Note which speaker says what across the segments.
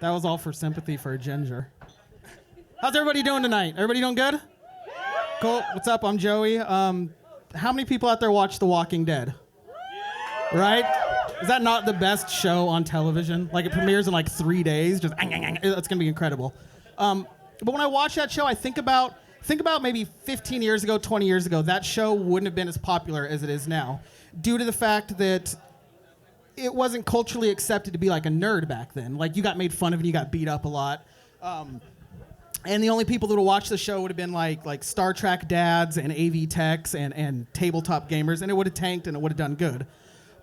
Speaker 1: That was all for sympathy for a ginger. How's everybody doing tonight? Everybody doing good? Cool. What's up? I'm Joey. How many people out there watch The Walking Dead? Right? Is that not the best show on television? Like, it premieres in like 3 days. Just, it's gonna be incredible. But when I watch that show, I think about maybe 15 years ago, 20 years ago, that show wouldn't have been as popular as it is now, due to the fact that it wasn't culturally accepted to be like a nerd back then. Like, you got made fun of and you got beat up a lot. And the only people that would watch the show would have been like Star Trek dads and AV techs and tabletop gamers, and it would have tanked and it would have done good.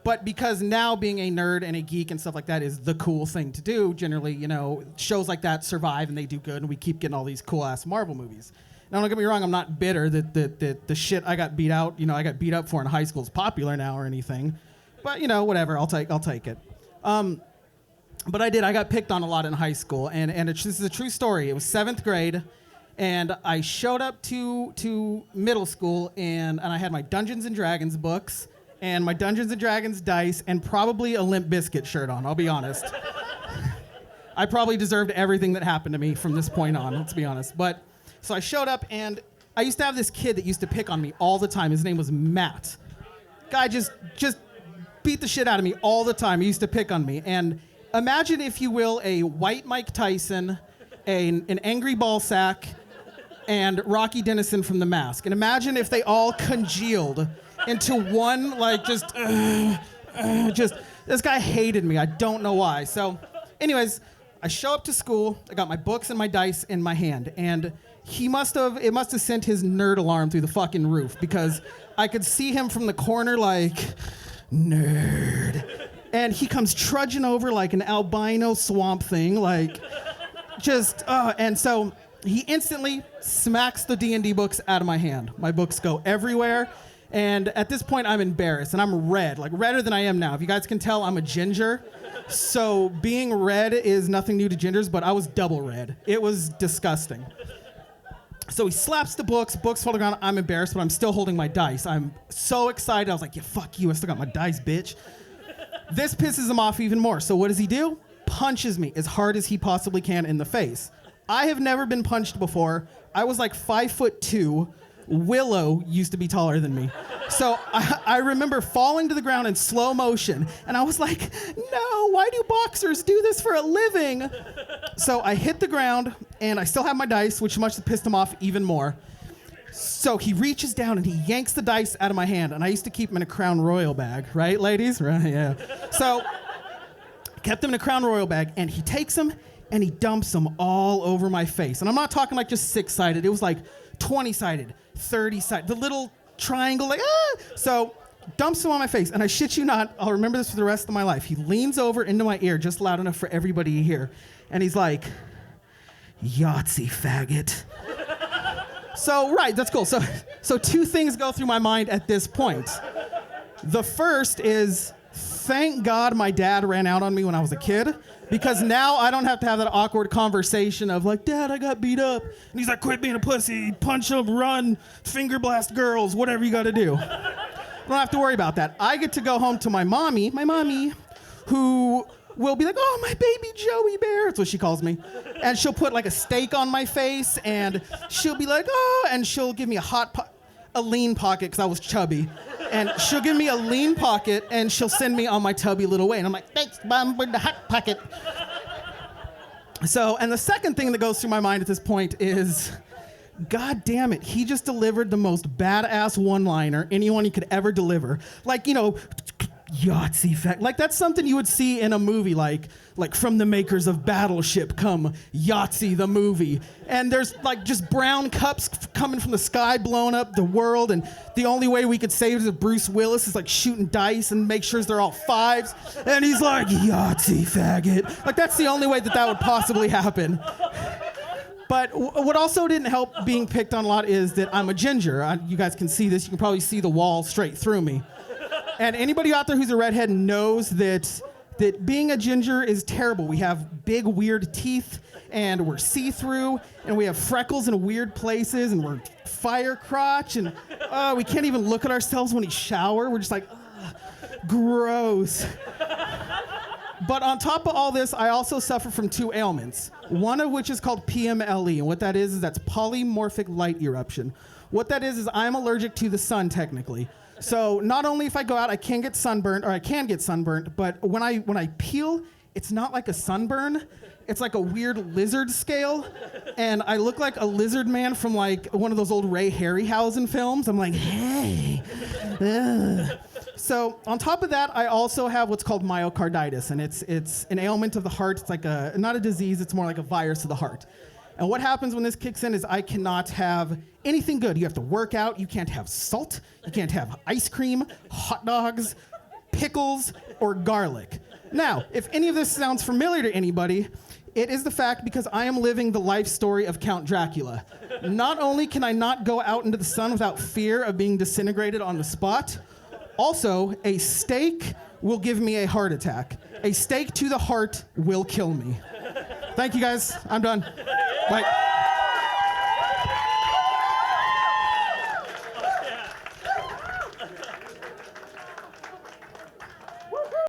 Speaker 1: But because now being a nerd and a geek and stuff like that is the cool thing to do, generally, you know, shows like that survive and they do good, and we keep getting all these cool-ass Marvel movies. Now, don't get me wrong, I'm not bitter that the shit I got beat up for in high school is popular now or anything. But, you know, whatever, I'll take it. But I got picked on a lot in high school, and this is a true story. It was 7th grade, and I showed up to middle school, and I had my Dungeons & Dragons books, and my Dungeons & Dragons dice, and probably a Limp Bizkit shirt on, I'll be honest. I probably deserved everything that happened to me from this point on, let's be honest. But, so I showed up, and I used to have this kid that used to pick on me all the time. His name was Matt. Guy just beat the shit out of me all the time. He used to pick on me. And imagine, if you will, a white Mike Tyson, an angry ball sack, and Rocky Dennison from The Mask. And imagine if they all congealed into one, like, just, this guy hated me. I don't know why. So, anyways, I show up to school. I got my books and my dice in my hand. And it must have sent his nerd alarm through the fucking roof, because I could see him from the corner, like, nerd. And he comes trudging over like an albino swamp thing, like, and so he instantly smacks the D&D books out of my hand. My books go everywhere, and at this point I'm embarrassed, and I'm red, like redder than I am now. If you guys can tell, I'm a ginger, so being red is nothing new to gingers, but I was double red. It was disgusting. So he slaps the books fall to the ground. I'm embarrassed, but I'm still holding my dice. I'm so excited. I was like, yeah, fuck you, I still got my dice, bitch. This pisses him off even more. So what does he do? Punches me as hard as he possibly can in the face. I have never been punched before. I was like 5'2". Willow used to be taller than me. So I remember falling to the ground in slow motion, and I was like, no, why do boxers do this for a living? So I hit the ground, and I still have my dice, which must have pissed him off even more. So he reaches down and he yanks the dice out of my hand, and I used to keep them in a Crown Royal bag, right, ladies? Right, yeah. So kept them in a Crown Royal bag, and he takes them and he dumps them all over my face. And I'm not talking like just 6-sided. It was like 20-sided, 30-sided, the little triangle, like, ah! So dumps them on my face, and I shit you not, I'll remember this for the rest of my life. He leans over into my ear just loud enough for everybody to hear, and he's like, Yahtzee, faggot. So, right, that's cool. So 2 things go through my mind at this point. The first is, thank God my dad ran out on me when I was a kid, because now I don't have to have that awkward conversation of like, Dad, I got beat up. And he's like, quit being a pussy, punch him, run, finger blast girls, whatever you gotta do. I don't have to worry about that. I get to go home to my mommy, who will be like, oh, my baby Joey Bear. That's what she calls me. And she'll put like a steak on my face, and she'll be like, oh, and she'll give me a lean pocket, because I was chubby. And she'll give me a lean pocket, and she'll send me on my tubby little way. And I'm like, thanks, Mom, with the hot pocket. So, and the second thing that goes through my mind at this point is, God damn it, he just delivered the most badass one-liner anyone he could ever deliver. Like, you know, Yahtzee fact. Like, that's something you would see in a movie, like from the makers of Battleship come Yahtzee the movie. And there's like just brown cups coming from the sky, blowing up the world, and the only way we could save it is Bruce Willis is like shooting dice and make sure they're all 5s. And he's like, Yahtzee, faggot. Like, that's the only way that would possibly happen. But what also didn't help being picked on a lot is that I'm a ginger. You guys can see this. You can probably see the wall straight through me. And anybody out there who's a redhead knows that being a ginger is terrible. We have big, weird teeth, and we're see-through, and we have freckles in weird places, and we're fire crotch, and we can't even look at ourselves when we shower. We're just like, ugh. Gross. But on top of all this, I also suffer from 2 ailments, one of which is called PMLE, and what that is that's polymorphic light eruption. What that is I'm allergic to the sun, technically. So not only if I go out, I can get sunburned, but when I peel, it's not like a sunburn. It's like a weird lizard scale, and I look like a lizard man from like one of those old Ray Harryhausen films. I'm like, hey. So on top of that, I also have what's called myocarditis, and it's an ailment of the heart. It's like not a disease, it's more like a virus of the heart. And what happens when this kicks in is I cannot have anything good. You have to work out, you can't have salt, you can't have ice cream, hot dogs, pickles, or garlic. Now, if any of this sounds familiar to anybody, it is the fact because I am living the life story of Count Dracula. Not only can I not go out into the sun without fear of being disintegrated on the spot, also, a steak will give me a heart attack. A steak to the heart will kill me. Thank you guys, I'm done. Bye.